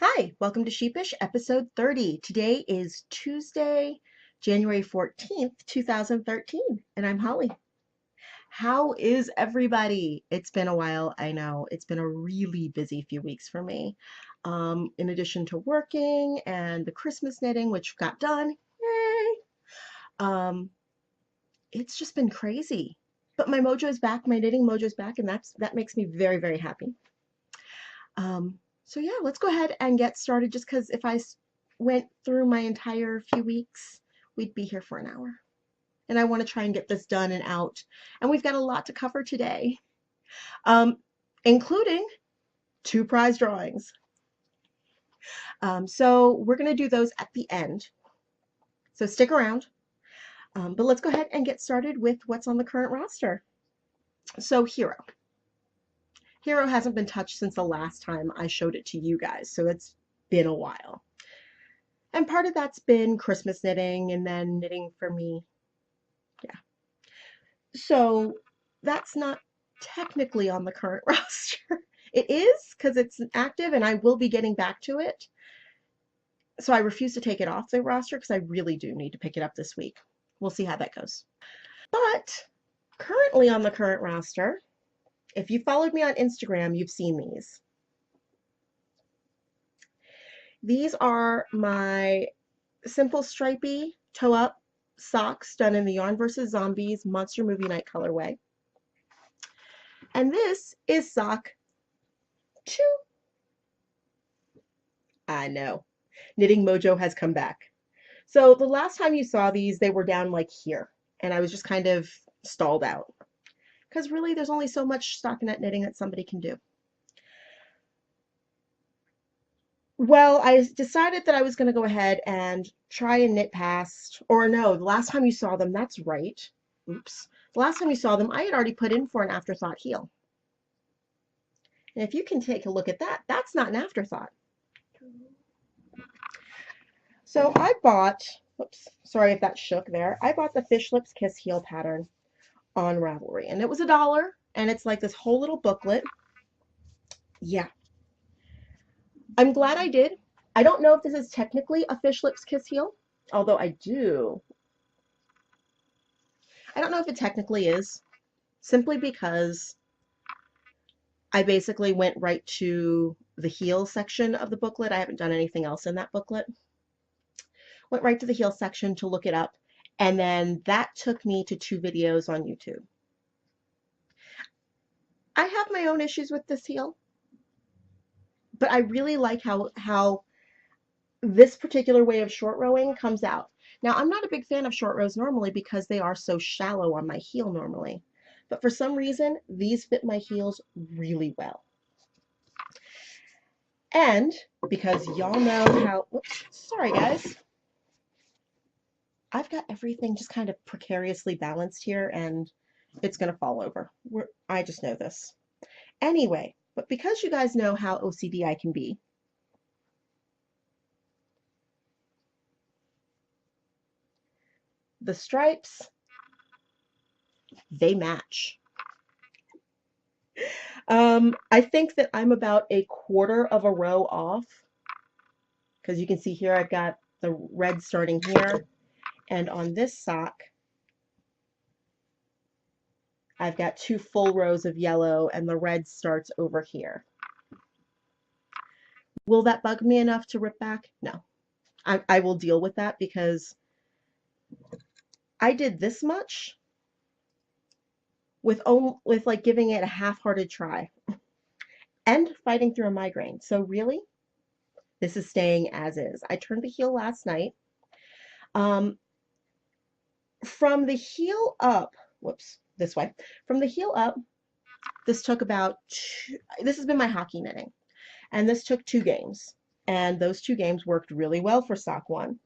Hi, welcome to Sheepish episode 30. Today is Tuesday, January 14th, 2013, and I'm Holly. How is everybody? It's been a while, I know. It's been a really busy few weeks for me. In addition to working and the Christmas knitting, which got done, yay! Um, it's just been crazy. But my mojo is back, my knitting mojo is back, and that makes me very, very happy. So yeah, let's go ahead and get started just because if I went through my entire few weeks, we'd be here for an hour. And I want to try and get this done and out. And we've got a lot to cover today, um, including 2 prize drawings. So we're going to do those at the end. So stick around. But let's go ahead and get started with what's on the current roster. So Hero. Hero hasn't been touched since the last time I showed it to you guys, so it's been a while. And part of that's been Christmas knitting and then knitting for me. Yeah. So that's not technically on the current roster. It is because it's active and I will be getting back to it. So I refuse to take it off the roster because I really do need to pick it up this week. We'll see how that goes. But currently on the current roster, if you followed me on Instagram, you've seen these. These are my simple stripy toe-up socks done in the Yarn vs. Zombies Monster Movie Night colorway. And this is sock 2. I know. Knitting Mojo has come back. So the last time you saw these, they were down like here. And I was just kind of stalled out. Because really, there's only so much stockinette knitting that somebody can do. Well, I decided that I was going to go ahead and try and knit past, or no, the last time you saw them, that's right. Oops. The last time you saw them, I had already put in for an afterthought heel. And if you can take a look at that, that's not an afterthought. So I bought, oops, sorry if that shook there. I bought the Fish Lips Kiss heel pattern on Ravelry, and it was $1, and it's like this whole little booklet. Yeah. I'm glad I did. I don't know if this is technically a Fish Lips Kiss heel, although I do. I don't know if it technically is, simply because I basically went right to the heel section of the booklet. I haven't done anything else in that booklet. Went right to the heel section to look it up, and then that took me to 2 videos on YouTube. I have my own issues with this heel, but I really like how this particular way of short rowing comes out. Now, I'm not a big fan of short rows normally because they are so shallow on my heel normally, but for some reason, these fit my heels really well. And because y'all know how, whoops, sorry guys, I've got everything just kind of precariously balanced here and it's going to fall over. I just know this. Anyway, but because you guys know how OCD I can be, the stripes, they match. I think that I'm about 1/4 of a row off because you can see here I've got the red starting here, and on this sock I've got 2 full rows of yellow and the red starts over here. Will that bug me enough to rip back? No. I will deal with that because I did this much with like giving it a half-hearted try and fighting through a migraine. So really, this is staying as is. I turned the heel last night. From the heel up, whoops, this way. From the heel up, this took about this has been my hockey knitting, and this took 2 games, and those 2 games worked really well for sock 1.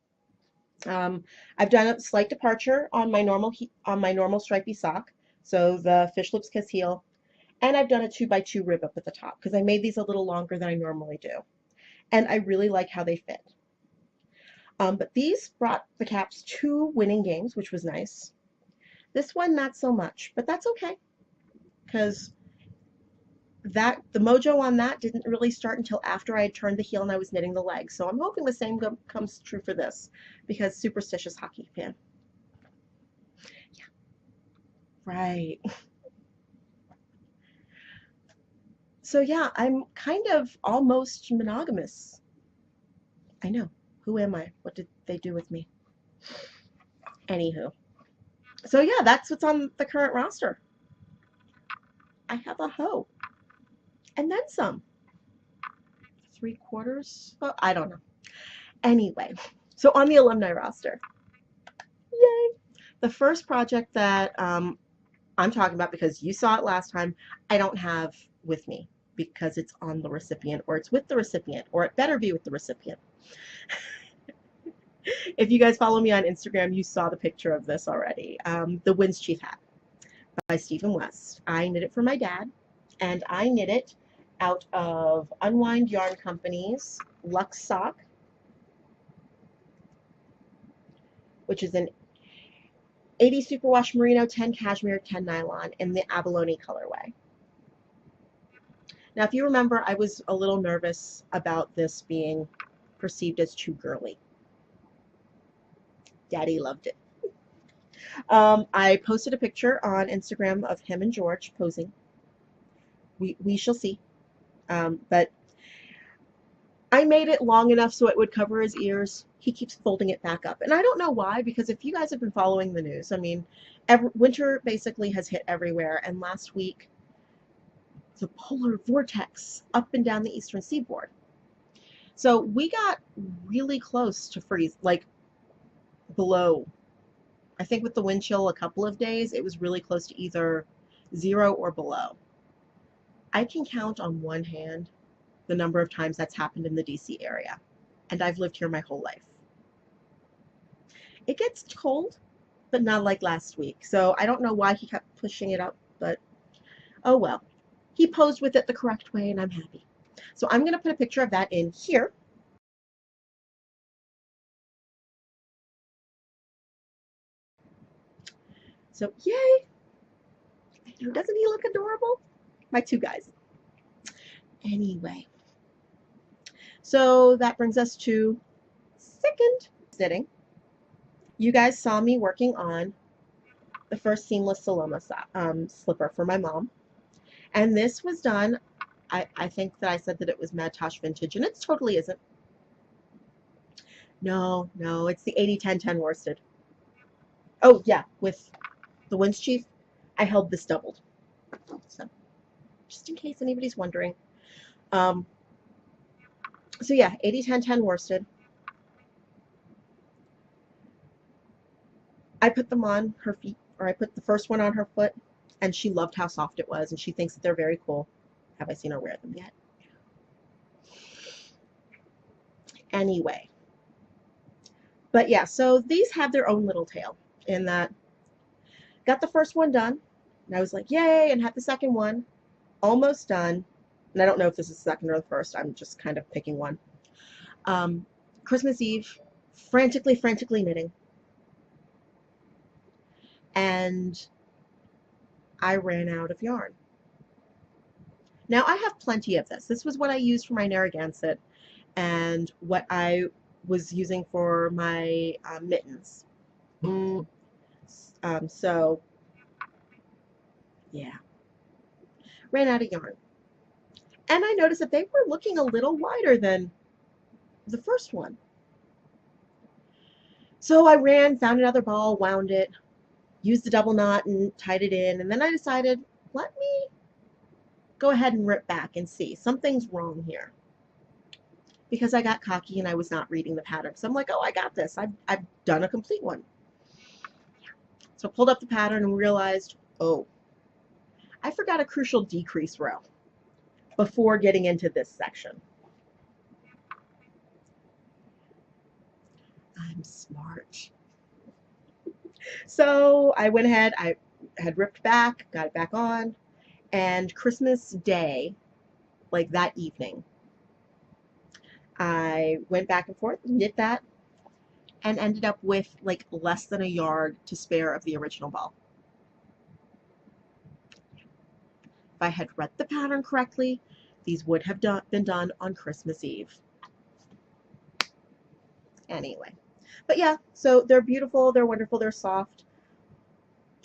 I've done a slight departure on my normal stripy sock, so the Fish Lips Kiss heel, and I've done a 2x2 rib up at the top because I made these a little longer than I normally do, and I really like how they fit. But these brought the Caps 2 winning games, which was nice. This one, not so much, but that's okay because the mojo on that didn't really start until after I had turned the heel and I was knitting the leg. So I'm hoping the same comes true for this, because superstitious hockey fan. Yeah, right. So yeah, I'm kind of almost monogamous. I know. Who am I? What did they do with me? Anywho. So yeah, that's what's on the current roster. I have a hoe. And then some. 3/4? Oh, I don't know. Anyway, so on the alumni roster. Yay! The first project that I'm talking about, because you saw it last time, I don't have with me because it's on the recipient, or it's with the recipient, or it better be with the recipient. If you guys follow me on Instagram, you saw the picture of this already. The Winds Chief hat by Stephen West. I knit it for my dad, and I knit it out of Unwind Yarn Company's Luxe Sock, which is an 80 superwash merino, 10 cashmere, 10 nylon in the abalone colorway. Now, if you remember, I was a little nervous about this being perceived as too girly. Daddy loved it. I posted a picture on Instagram of him and George posing. We shall see. But I made it long enough so it would cover his ears. He keeps folding it back up. And I don't know why, because if you guys have been following the news, I mean, winter basically has hit everywhere. And last week, the polar vortex up and down the eastern seaboard. So we got really close to freeze, like below. I think with the wind chill a couple of days, it was really close to either 0 or below. I can count on one hand the number of times that's happened in the DC area, and I've lived here my whole life. It gets cold, but not like last week, so I don't know why he kept pushing it up, but oh well. He posed with it the correct way, and I'm happy. So I'm going to put a picture of that in here. So yay! Doesn't he look adorable? My two guys. Anyway, so that brings us to second knitting. You guys saw me working on the first seamless Saloma slipper for my mom. And this was done, I think that I said that it was Mad Tosh Vintage, and it totally isn't. No, it's the 80-10-10 worsted. Oh, yeah, with the Winds Chief, I held this doubled. So, just in case anybody's wondering. So yeah, 80-10-10 worsted. I put them on her feet, or I put the first one on her foot, and she loved how soft it was, and she thinks that they're very cool. Have I seen her wear them yet? Anyway. But yeah, so these have their own little tale in that got the first one done, and I was like, yay, and had the second one almost done. And I don't know if this is the second or the first. I'm just kind of picking one. Christmas Eve, frantically knitting. And I ran out of yarn. Now I have plenty of this. This was what I used for my Narragansett and what I was using for my mittens. So yeah, ran out of yarn. And I noticed that they were looking a little wider than the first one. So I found another ball, wound it, used the double knot and tied it in, and then I decided, let me go ahead and rip back and see. Something's wrong here. Because I got cocky and I was not reading the pattern. So I'm like, oh, I got this. I've done a complete one. So I pulled up the pattern and realized, oh, I forgot a crucial decrease row before getting into this section. I'm smart. So I went ahead, I had ripped back, got it back on, and Christmas Day, like that evening, I went back and forth, knit that, and ended up with like less than a yard to spare of the original ball. If I had read the pattern correctly, these would have been done on Christmas Eve. Anyway, but yeah, so they're beautiful, they're wonderful, they're soft.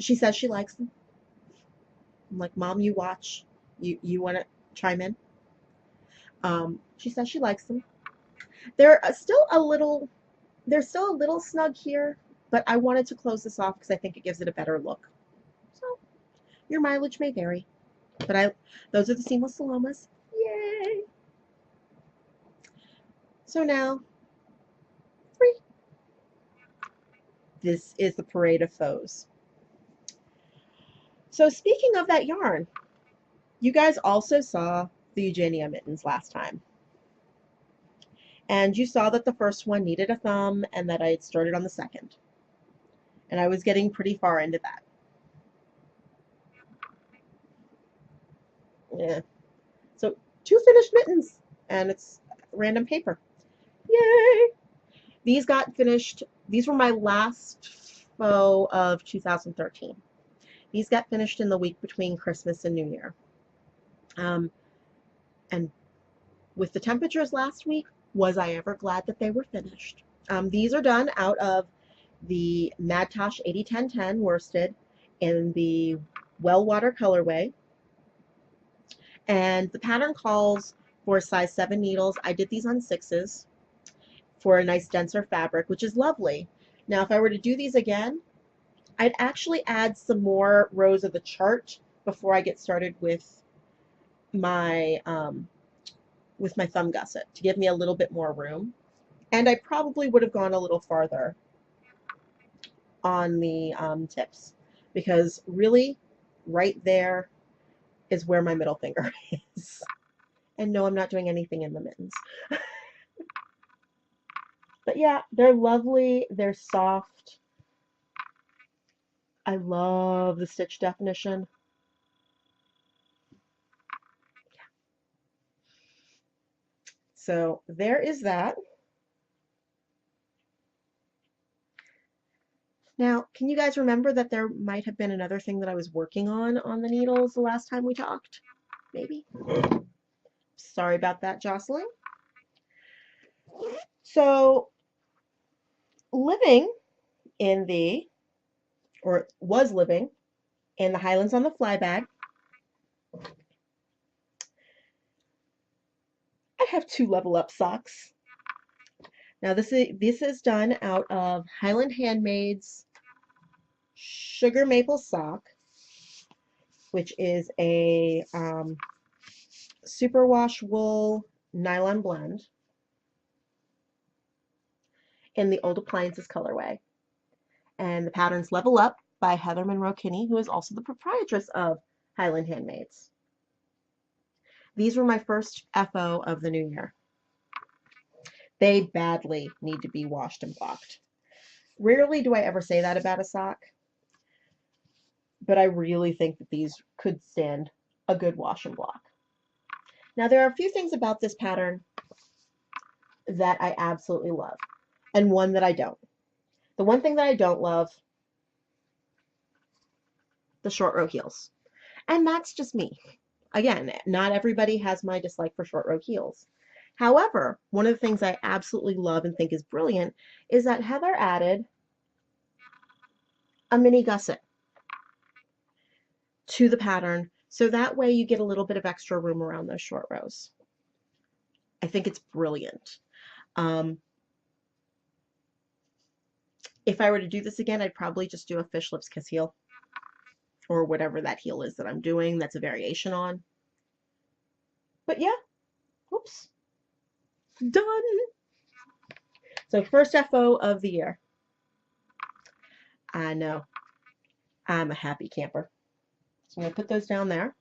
She says she likes them. I'm like, Mom, you watch. You want to chime in? She says she likes them. They're still a little snug here, but I wanted to close this off because I think it gives it a better look. So your mileage may vary, but those are the seamless Salomas. Yay! So now, 3. This is the Parade of Foes. So speaking of that yarn, you guys also saw the Eugenia Mittens last time. And you saw that the first one needed a thumb and that I had started on the second. And I was getting pretty far into that. Yeah. So 2 finished mittens, and it's random paper. Yay! These got finished. These were my last faux of 2013. These got finished in the week between Christmas and New Year. And with the temperatures last week, was I ever glad that they were finished. These are done out of the Madtosh 801010 worsted in the well water colorway. And the pattern calls for size 7 needles. I did these on 6s for a nice denser fabric, which is lovely. Now, if I were to do these again, I'd actually add some more rows of the chart before I get started with my thumb gusset to give me a little bit more room. And I probably would have gone a little farther on the tips, because really right there is where my middle finger is. And no, I'm not doing anything in the mittens. But yeah, they're lovely. They're soft. I love the stitch definition. Yeah. So there is that. Now, can you guys remember that there might have been another thing that I was working on the needles the last time we talked? Maybe. Sorry about that, Jocelyn. So, living in the, or was living in the Highlands on the Fly bag, I have 2 level up socks. Now this is done out of Highland Handmaid's Sugar Maple Sock, which is a superwash wool nylon blend in the Old Appliances colorway. And the pattern's Level Up by Heather Monroe Kinney, who is also the proprietress of Highland Handmaids. These were my first FO of the new year. They badly need to be washed and blocked. Rarely do I ever say that about a sock, but I really think that these could stand a good wash and block. Now, there are a few things about this pattern that I absolutely love, and one that I don't. The one thing that I don't love, the short row heels. And that's just me. Again, not everybody has my dislike for short row heels. However, one of the things I absolutely love and think is brilliant is that Heather added a mini gusset to the pattern, so that way you get a little bit of extra room around those short rows. I think it's brilliant. If I were to do this again, I'd probably just do a fish lips kiss heel, or whatever that heel is that I'm doing that's a variation on. But yeah, whoops, done. So first FO of the year. I know, I'm a happy camper. So I'm going to put those down there.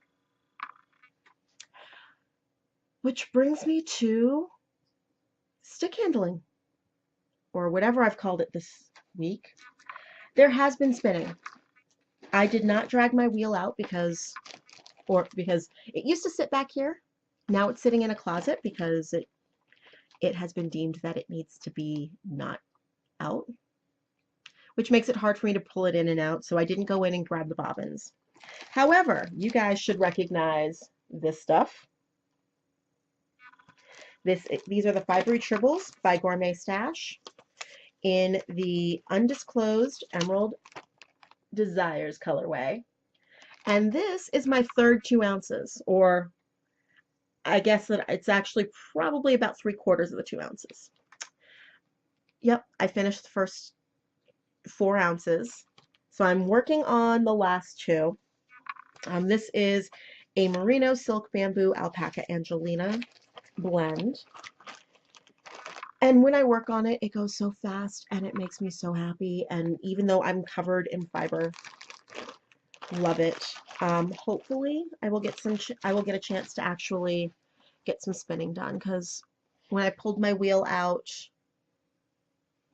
Which brings me to stick handling, or whatever I've called it this week. There has been spinning. I did not drag my wheel out because it used to sit back here. Now it's sitting in a closet because it has been deemed that it needs to be not out, which makes it hard for me to pull it in and out, so I didn't go in and grab the bobbins. However, you guys should recognize this stuff. These are the Fibery Tribbles by Gourmet Stash in the Undisclosed Emerald Desires colorway. And this is my third 2 ounces, or I guess that it's actually probably about 3/4 of the 2 ounces. Yep, I finished the first 4 ounces. So I'm working on the last 2. This is a Merino Silk Bamboo Alpaca Angelina blend. And when I work on it, it goes so fast and it makes me so happy. And even though I'm covered in fiber, love it. Hopefully I will get a chance to actually get some spinning done, because when I pulled my wheel out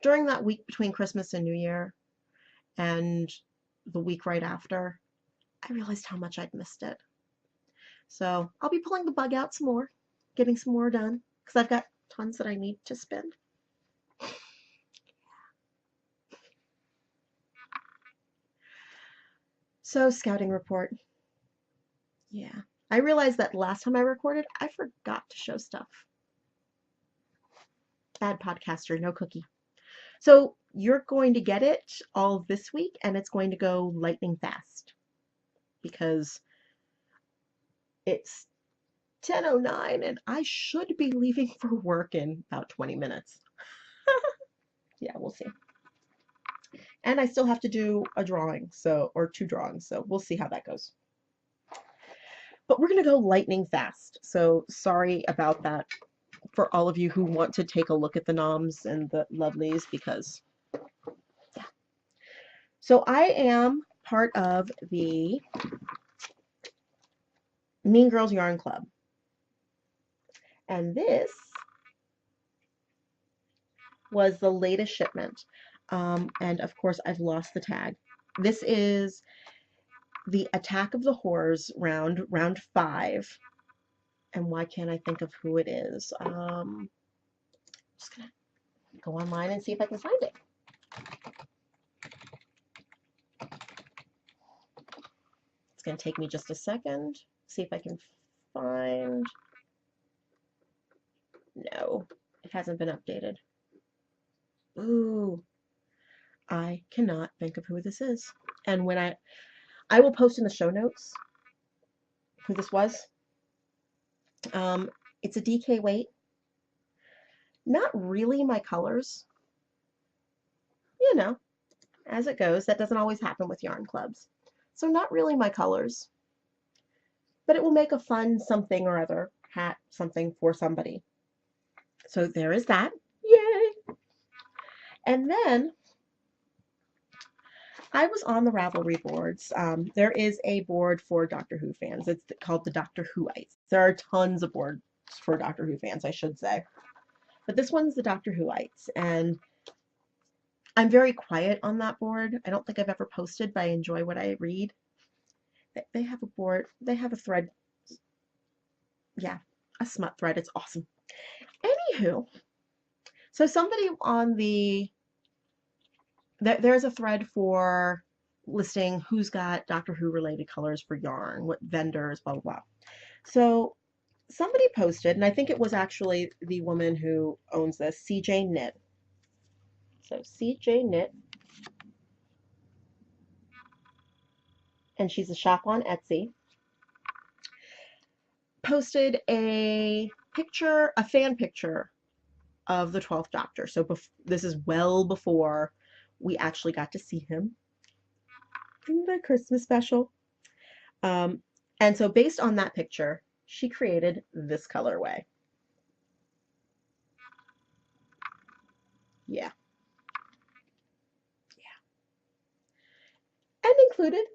during that week between Christmas and New Year and the week right after, I realized how much I'd missed it. So I'll be pulling the bug out some more, getting some more done, because I've got tons that I need to spin. So, scouting report. Yeah. I realized that last time I recorded, I forgot to show stuff. Bad podcaster, no cookie. So you're going to get it all this week, and it's going to go lightning fast because it's 10:09 and I should be leaving for work in about 20 minutes. Yeah, we'll see. And I still have to do a drawing, or 2 drawings, so we'll see how that goes. But we're going to go lightning fast, so sorry about that for all of you who want to take a look at the noms and the lovelies, because, yeah. So I am part of the Mean Girls Yarn Club. And this was the latest shipment. And of course, I've lost the tag. This is the Attack of the Whores round 5. And why can't I think of who it is? I'm just gonna go online and see if I can find it. It's gonna take me just a second. See if I can find. No, it hasn't been updated. Ooh, I cannot think of who this is. And when I will post in the show notes who this was. It's a DK weight. Not really my colors. You know, as it goes. That doesn't always happen with yarn clubs. So not really my colors. But it will make a fun something or other hat, something for somebody. So there is that. Yay! And then I was on the Ravelry boards. There is a board for Doctor Who fans. It's called the Doctor Whoites. There are tons of boards for Doctor Who fans, I should say. But this one's the Doctor Whoites. And I'm very quiet on that board. I don't think I've ever posted, but I enjoy what I read. They have a board. They have a thread. Yeah, a smut thread. It's awesome. Anywho, so somebody on there's a thread for listing who's got Doctor Who related colors for yarn, what vendors, blah, blah, blah. So somebody posted, and I think it was actually the woman who owns this, CJ Knit. So CJ Knit. And she's a shop on Etsy. Posted a picture, a fan picture of the 12th Doctor. So this is well before we actually got to see him in the Christmas special. And so based on that picture, she created this colorway. Yeah. Yeah. And included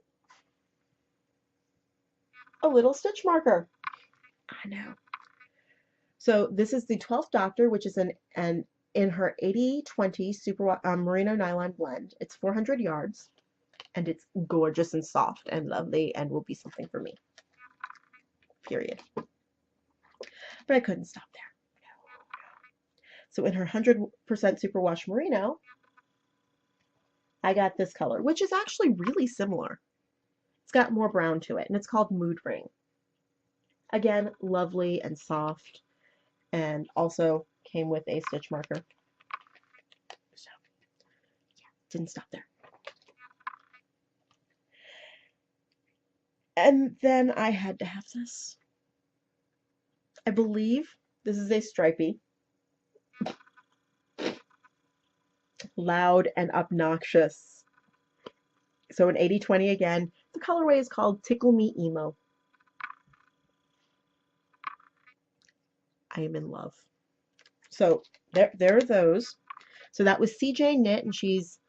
a little stitch marker. I know. So this is the 12th Doctor, which is in her 80/20 super merino nylon blend. It's 400 yards, and it's gorgeous and soft and lovely, and will be something for me. Period. But I couldn't stop there. So in her 100% superwash merino, I got this color, which is actually really similar. It's got more brown to it, and it's called Mood Ring. Again, lovely and soft, and also came with a stitch marker. So, yeah, didn't stop there. And then I had to have this. I believe this is a stripy, loud and obnoxious. So an 80/20 again. The colorway is called Tickle Me Emo. I am in love. So there are those. So that was CJ Knit, and she's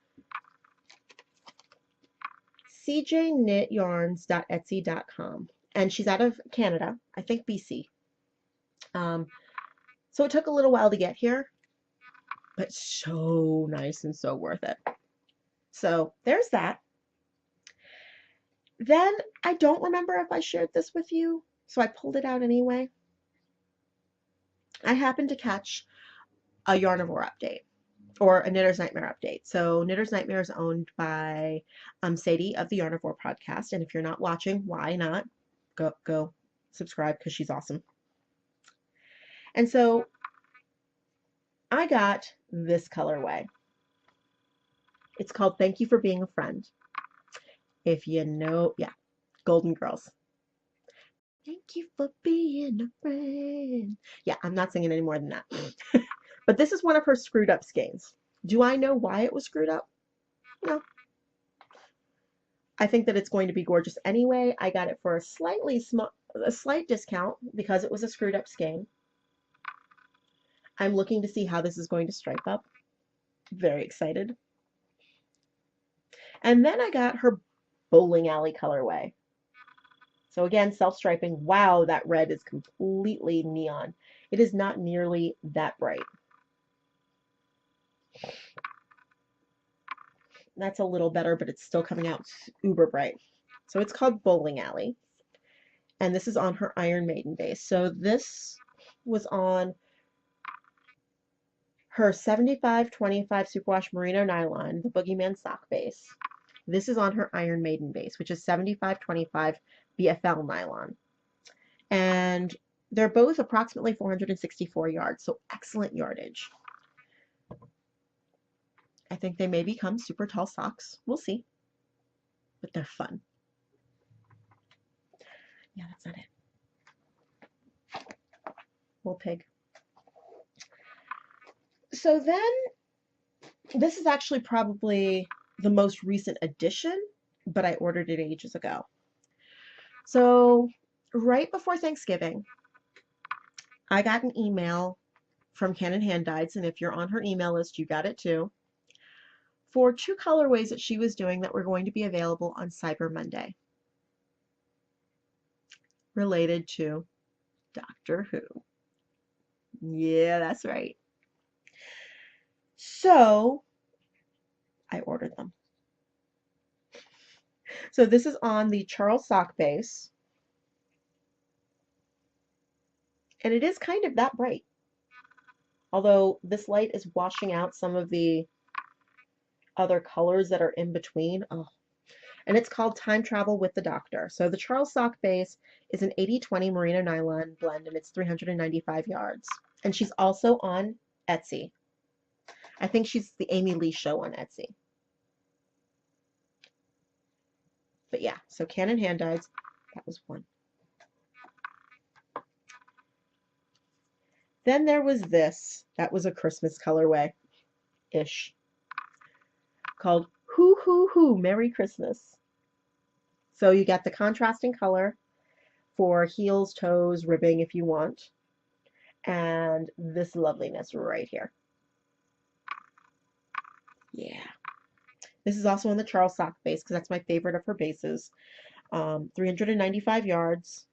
cjknityarns.etsy.com. And she's out of Canada, I think BC. So it took a little while to get here, but so nice and so worth it. So there's that. Then I don't remember if I shared this with you, so I pulled it out anyway. I happened to catch a Yarnivore update, or a Knitter's Nightmare update. So Knitter's Nightmare is owned by Sadie of the Yarnivore podcast, and if you're not watching, why not? Go subscribe, because she's awesome. And so I got this colorway. It's called Thank You for Being a Friend. If you know, yeah, Golden Girls. Thank you for being a friend. Yeah, I'm not singing any more than that. But this is one of her screwed up skeins. Do I know why it was screwed up? No. I think that it's going to be gorgeous anyway. I got it for a slight discount because it was a screwed up skein. I'm looking to see how this is going to stripe up. Very excited. And then I got her Bowling Alley colorway. So again, self-striping. Wow, that red is completely neon. It is not nearly that bright. That's a little better, but it's still coming out uber bright. So it's called Bowling Alley. And this is on her Iron Maiden base. So this was on her 75/25 Superwash Merino Nylon, the Boogeyman sock base. This is on her Iron Maiden base, which is 75/25 BFL nylon. And they're both approximately 464 yards, so excellent yardage. I think they may become super tall socks. We'll see. But they're fun. Yeah, that's not it. Little pig. So then, this is actually probably the most recent addition, but I ordered it ages ago. So right before Thanksgiving, I got an email from Canon Hand-Dyeds, and if you're on her email list, you got it too, for 2 colorways that she was doing that were going to be available on Cyber Monday, related to Doctor Who. Yeah, that's right. So I ordered them. So this is on the Charles sock base, and it is kind of that bright, although this light is washing out some of the other colors that are in between. Oh. And it's called Time Travel with the Doctor. So the Charles sock base is an 80/20 merino nylon blend, and it's 395 yards. And she's also on Etsy. I think she's the Amy Lee Show on Etsy. But yeah, so Canon Hand-Dyeds, that was one. Then there was this. That was a Christmas colorway-ish, called Hoo Hoo Hoo Merry Christmas. So you got the contrasting color for heels, toes, ribbing if you want, and this loveliness right here. Yeah. This is also on the Charles sock base because that's my favorite of her bases. 395 yards.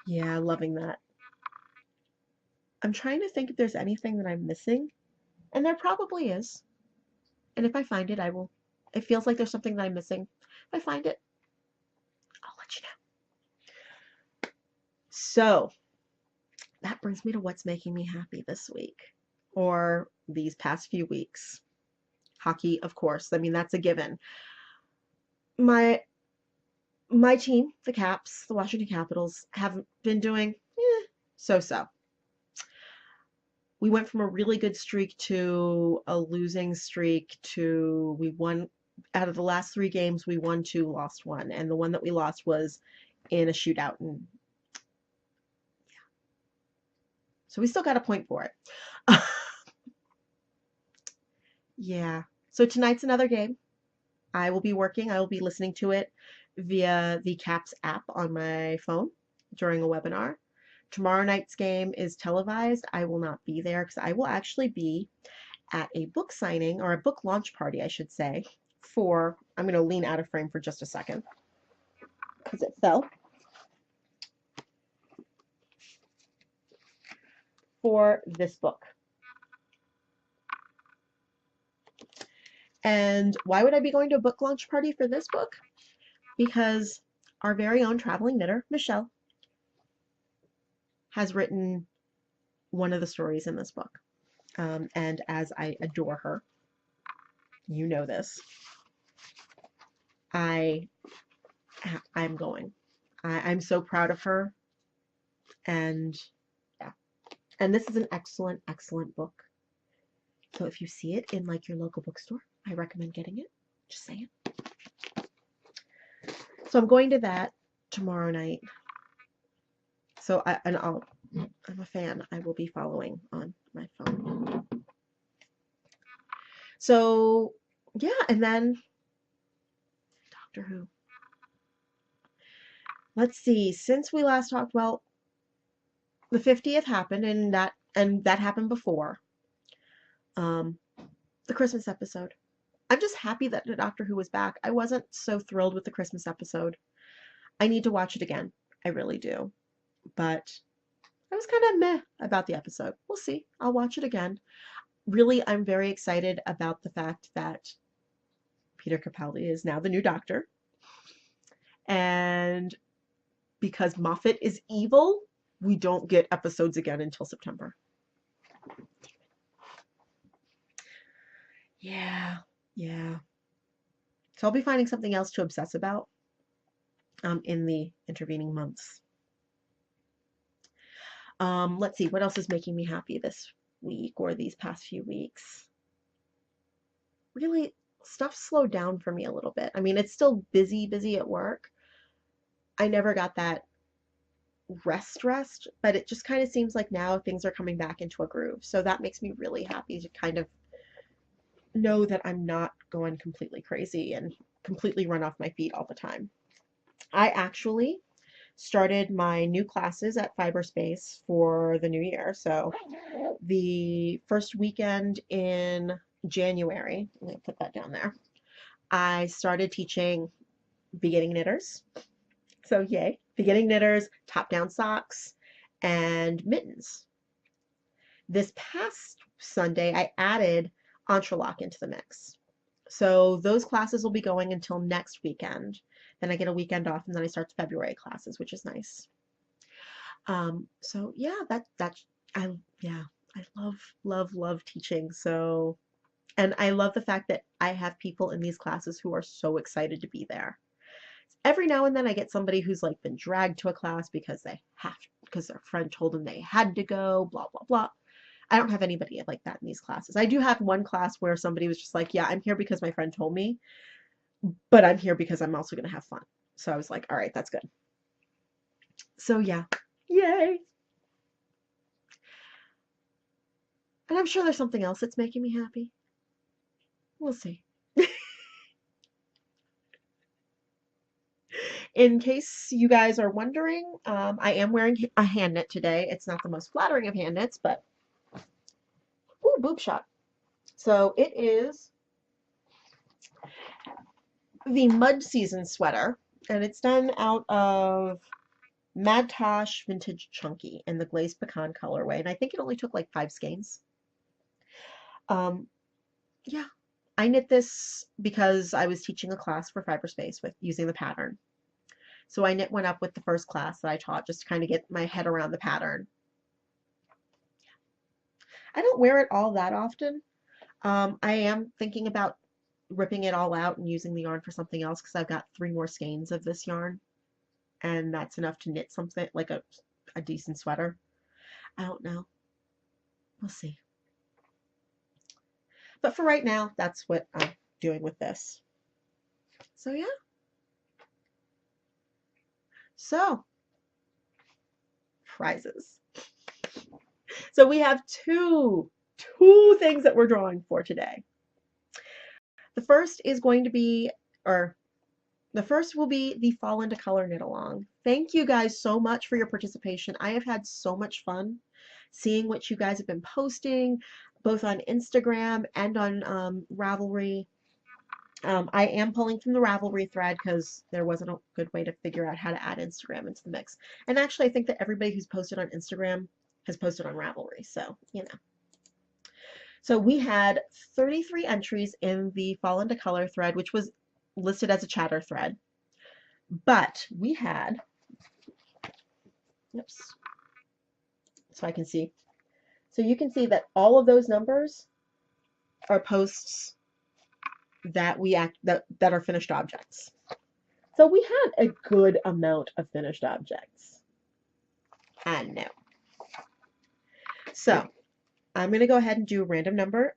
Yeah, loving that. I'm trying to think if there's anything that I'm missing, and there probably is. And if I find it, I will. It feels like there's something that I'm missing. If I find it, I'll let you know. So that brings me to what's making me happy this week, or these past few weeks. Hockey, of course. I mean, that's a given. My team, the Caps, the Washington Capitals, have been doing so-so. We went from a really good streak to a losing streak to we won out of the last 3 games, we won 2, lost 1, and the one that we lost was in a shootout. And yeah, so we still got a point for it. Yeah. So tonight's another game. I will be working. I will be listening to it via the Caps app on my phone during a webinar. Tomorrow night's game is televised. I will not be there because I will actually be at a book signing, or a book launch party, I should say, for, I'm going to lean out of frame for just a second because it fell, for this book. And why would I be going to a book launch party for this book? Because our very own traveling knitter, Michelle, has written one of the stories in this book. And as I adore her, you know this, I'm going. I'm so proud of her. And yeah. And this is an excellent, excellent book. So if you see it in like your local bookstore, I recommend getting it. Just saying. So I'm going to that tomorrow night. So I'm a fan. I will be following on my phone. So yeah, and then Doctor Who. Let's see. Since we last talked, well, the 50th happened, and that happened before. The Christmas episode. I'm just happy that the Doctor Who was back. I wasn't so thrilled with the Christmas episode. I need to watch it again. I really do. But I was kind of meh about the episode. We'll see. I'll watch it again. Really, I'm very excited about the fact that Peter Capaldi is now the new Doctor. And because Moffat is evil, we don't get episodes again until September. Yeah. So I'll be finding something else to obsess about in the intervening months. Let's see, what else is making me happy this week or these past few weeks? Really, stuff slowed down for me a little bit. I mean, it's still busy at work. I never got that rest, but it just kind of seems like now things are coming back into a groove. So that makes me really happy to kind of know that I'm not going completely crazy and completely run off my feet all the time. I actually started my new classes at Fiberspace for the new year. So the first weekend in January, let me put that down there, I started teaching beginning knitters. So yay, beginning knitters, top-down socks, and mittens. This past Sunday, I added entrelac into the mix. So those classes will be going until next weekend. Then I get a weekend off, and then I start the February classes, which is nice. So yeah, I love teaching. So, and I love the fact that I have people in these classes who are so excited to be there. Every now and then I get somebody who's like been dragged to a class because because their friend told them they had to go, blah, blah, blah. I don't have anybody like that in these classes. I do have one class where somebody was just like, yeah, I'm here because my friend told me, but I'm here because I'm also going to have fun. So I was like, all right, that's good. So yeah, yay. And I'm sure there's something else that's making me happy. We'll see. In case you guys are wondering, I am wearing a hand knit today. It's not the most flattering of hand knits, but ooh, boob shot. So it is the Mud Season sweater, and it's done out of Mad Tosh Vintage Chunky in the glazed pecan colorway, and I think it only took like 5 skeins. Yeah, I knit this because I was teaching a class for Fiberspace with using the pattern. So I knit one up with the first class that I taught just to kind of get my head around the pattern. I don't wear it all that often. I am thinking about ripping it all out and using the yarn for something else because I've got 3 more skeins of this yarn, and that's enough to knit something like a decent sweater. I don't know. We'll see. But for right now, that's what I'm doing with this. So yeah. So, prizes. So we have two things that we're drawing for today. The first is going to be, or the first will be the Fall into Color knit along. Thank you guys so much for your participation. I have had so much fun seeing what you guys have been posting, both on Instagram and on Ravelry. I am pulling from the Ravelry thread because there wasn't a good way to figure out how to add Instagram into the mix. And actually, I think that everybody who's posted on Instagram has posted on Ravelry, so, you know. So we had 33 entries in the Fall into Color thread, which was listed as a chatter thread. But we had, oops, so I can see. So you can see that all of those numbers are posts that that are finished objects. So we had a good amount of finished objects. I know. So I'm going to go ahead and do a random number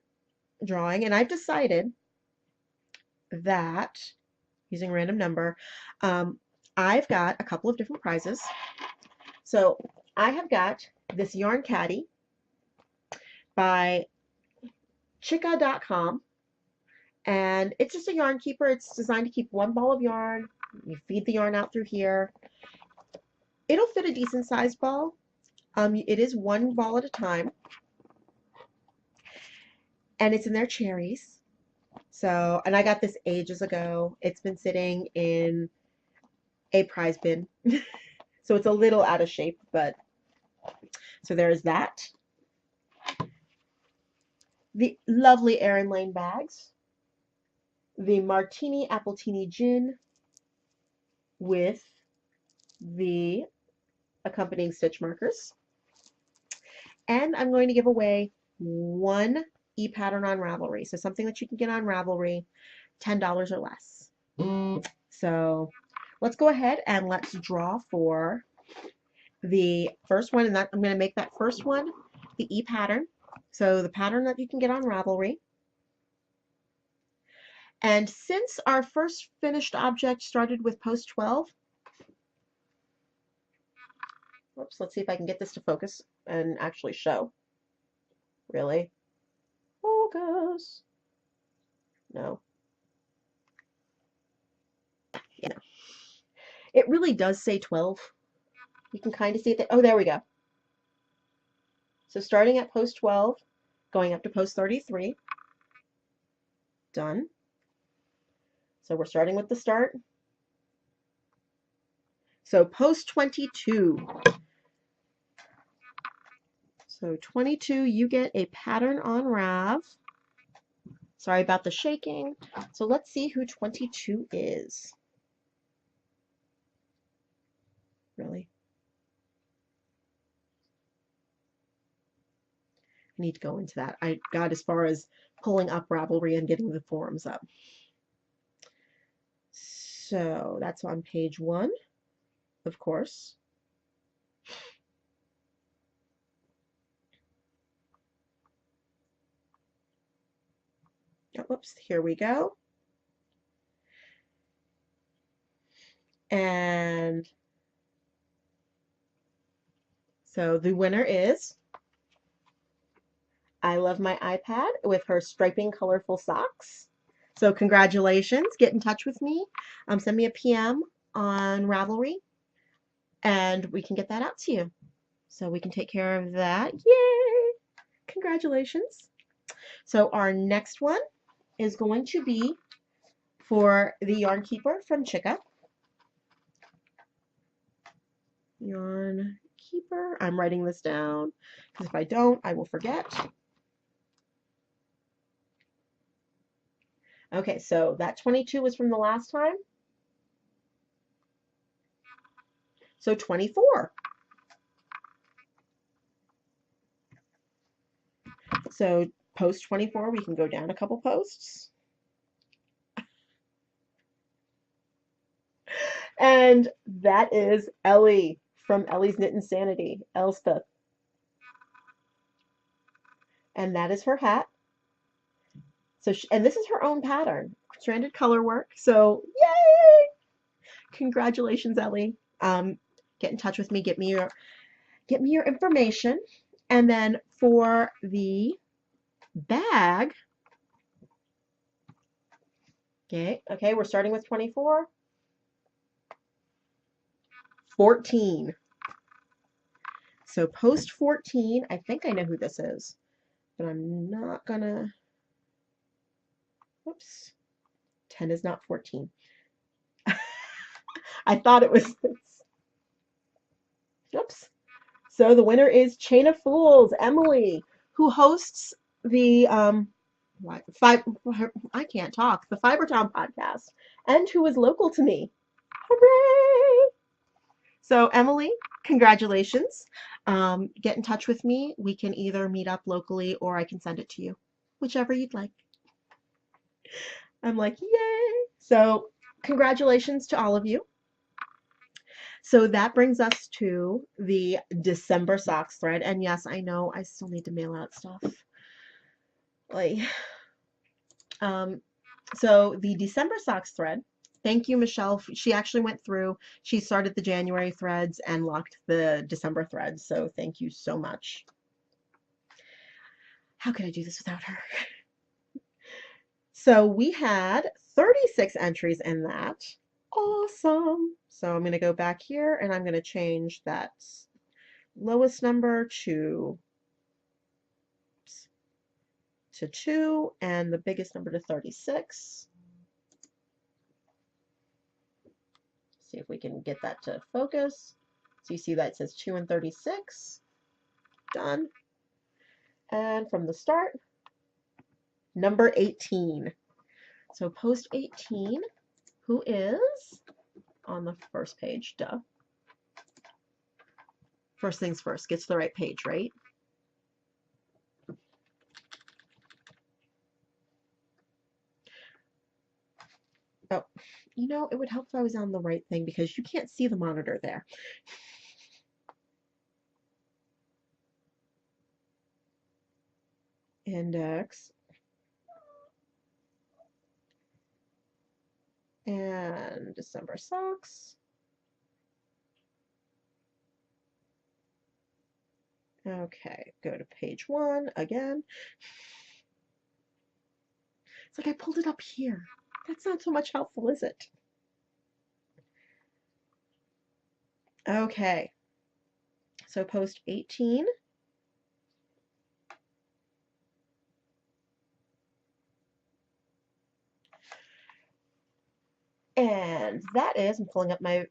drawing, and I've decided that using a random number, I've got a couple of different prizes. So I have got this yarn caddy by chica.com. And it's just a yarn keeper. It's designed to keep 1 ball of yarn. You feed the yarn out through here. It'll fit a decent sized ball. It is 1 ball at a time. And it's in their cherries. So, and I got this ages ago. It's been sitting in a prize bin. So it's a little out of shape, but so there's that. The lovely Erin Lane bags. The Martini Appletini Gin with the accompanying stitch markers. And I'm going to give away 1 e-pattern on Ravelry. So something that you can get on Ravelry, $10 or less. So let's go ahead and let's draw for the first one. And that, I'm going to make that first one the e-pattern. So the pattern that you can get on Ravelry. And since our first finished object started with post 12, whoops, let's see if I can get this to focus and actually show. Really? Focus. No. Yeah. It really does say 12. You can kind of see it there. Oh, there we go. So starting at post 12, going up to post 33. Done. So we're starting with the start. So post 22. So 22, you get a pattern on Rav. Sorry about the shaking. So let's see who 22 is. Really? I need to go into that. I got as far as pulling up Ravelry and getting the forums up. So that's on page 1, of course. Oh, whoops, here we go. And so the winner is I Love My iPad with her striping colorful socks. So congratulations. Get in touch with me. Send me a PM on Ravelry and we can get that out to you. So we can take care of that. Yay! Congratulations. So our next one is going to be for the Yarn Keeper from Chica. Yarn Keeper. I'm writing this down because if I don't, I will forget. Okay, so that 22 was from the last time. So 24. So post 24, we can go down a couple posts. And that is Ellie from Ellie's Knit Insanity, Elspeth. And that is her hat. So and this is her own pattern, stranded color work. So yay! Congratulations, Ellie. Get in touch with me, get me your information. And then for the bag, okay, we're starting with 24. 14. So post 14, I think I know who this is, but I'm not gonna, whoops, 10 is not 14. I thought it was this. Oops. So the winner is Chain of Fools, Emily, who hosts the I can't talk, the Fibertown podcast, and who is local to me. Hooray! So Emily, congratulations. Get in touch with me. We can either meet up locally or I can send it to you, whichever you'd like. I'm like, yay! So congratulations to all of you. So that brings us to the December socks thread. And yes, I know I still need to mail out stuff. Like, so the December socks thread, thank you, Michelle. She actually went through, she started the January threads and locked the December threads. So thank you so much. How could I do this without her? So we had 36 entries in that. Awesome. So I'm going to go back here and I'm going to change that lowest number to 2 and the biggest number to 36. See if we can get that to focus. So you see that it says 2 and 36. Done. And from the start, number 18. So post 18, who is on the first page, duh. First things first, gets to the right page, right? Oh, you know, it would help if I was on the right thing because you can't see the monitor there. Index. And December socks. Okay, go to page 1 again. It's like I pulled it up here. That's not so much helpful, is it? Okay, so post 18. And that is, I'm pulling up my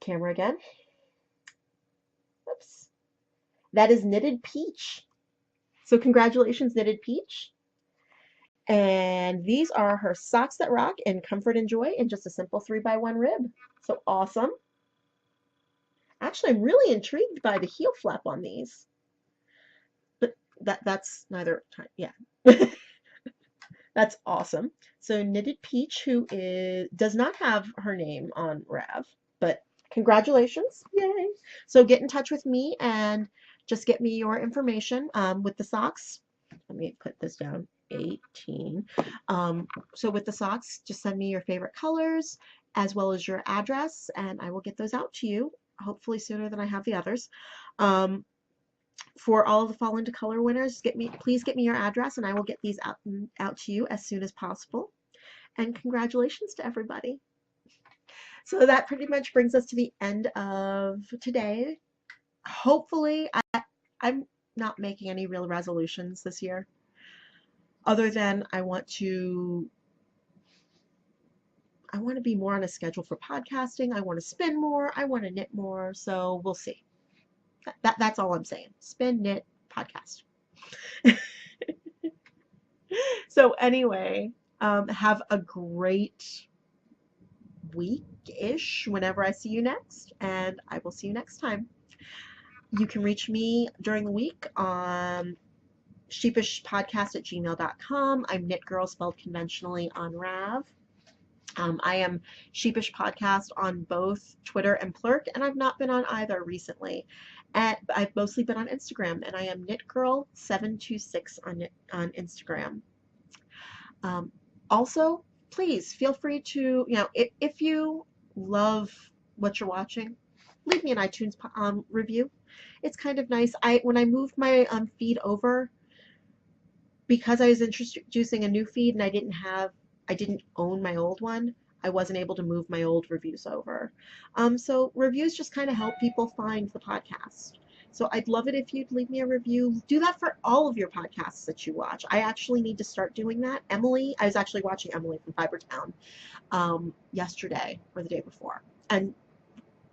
camera again. Oops. That is Knitted Peach. So congratulations, Knitted Peach. And these are her socks that rock in comfort and joy in just a simple 3x1 rib. So awesome. Actually, I'm really intrigued by the heel flap on these. But that's neither time. Yeah. That's awesome. So Knitted Peach, who does not have her name on Rav, but congratulations. Yay. So get in touch with me and just get me your information with the socks. Let me put this down. 18. So with the socks, just send me your favorite colors as well as your address, and I will get those out to you, hopefully sooner than I have the others. For all of the Fall into Color winners, please get me your address, and I will get these out to you as soon as possible. And congratulations to everybody. So that pretty much brings us to the end of today. Hopefully, I'm not making any real resolutions this year, other than I want to be more on a schedule for podcasting. I want to spin more. I want to knit more. So we'll see. That's all I'm saying. Spin, knit, podcast. So anyway, have a great week-ish whenever I see you next, and I will see you next time. You can reach me during the week on sheepishpodcast@gmail.com. I'm Knit Girl spelled conventionally on Rav. I am Sheepish Podcast on both Twitter and Plurk, and I've not been on either recently. I've mostly been on Instagram, and I am KnitGirl726 on Instagram. Also, please feel free to, if you love what you're watching, leave me an iTunes review. It's kind of nice. When I moved my feed over, because I was introducing a new feed and I didn't own my old one, I wasn't able to move my old reviews over. So reviews just kind of help people find the podcast. So I'd love it if you'd leave me a review. Do that for all of your podcasts that you watch. I actually need to start doing that. I was actually watching Emily from Fibertown yesterday or the day before. And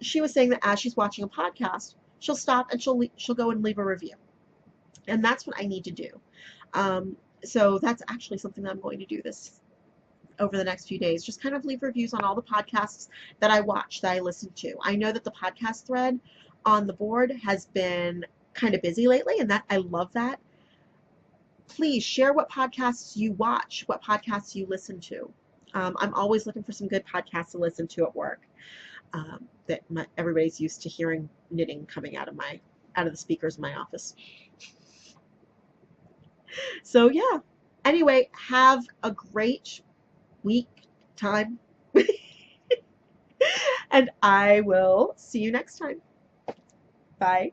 she was saying that as she's watching a podcast, she'll stop and she'll go and leave a review. And that's what I need to do. So that's actually something that I'm going to do this over the next few days. Just kind of leave reviews on all the podcasts that I watch, that I listen to. I know that the podcast thread on the board has been kind of busy lately, and that I love that. Please share what podcasts you watch, what podcasts you listen to. I'm always looking for some good podcasts to listen to at work. Everybody's used to hearing knitting coming out of the speakers in my office. So yeah. Anyway, have a great week time. And I will see you next time. Bye.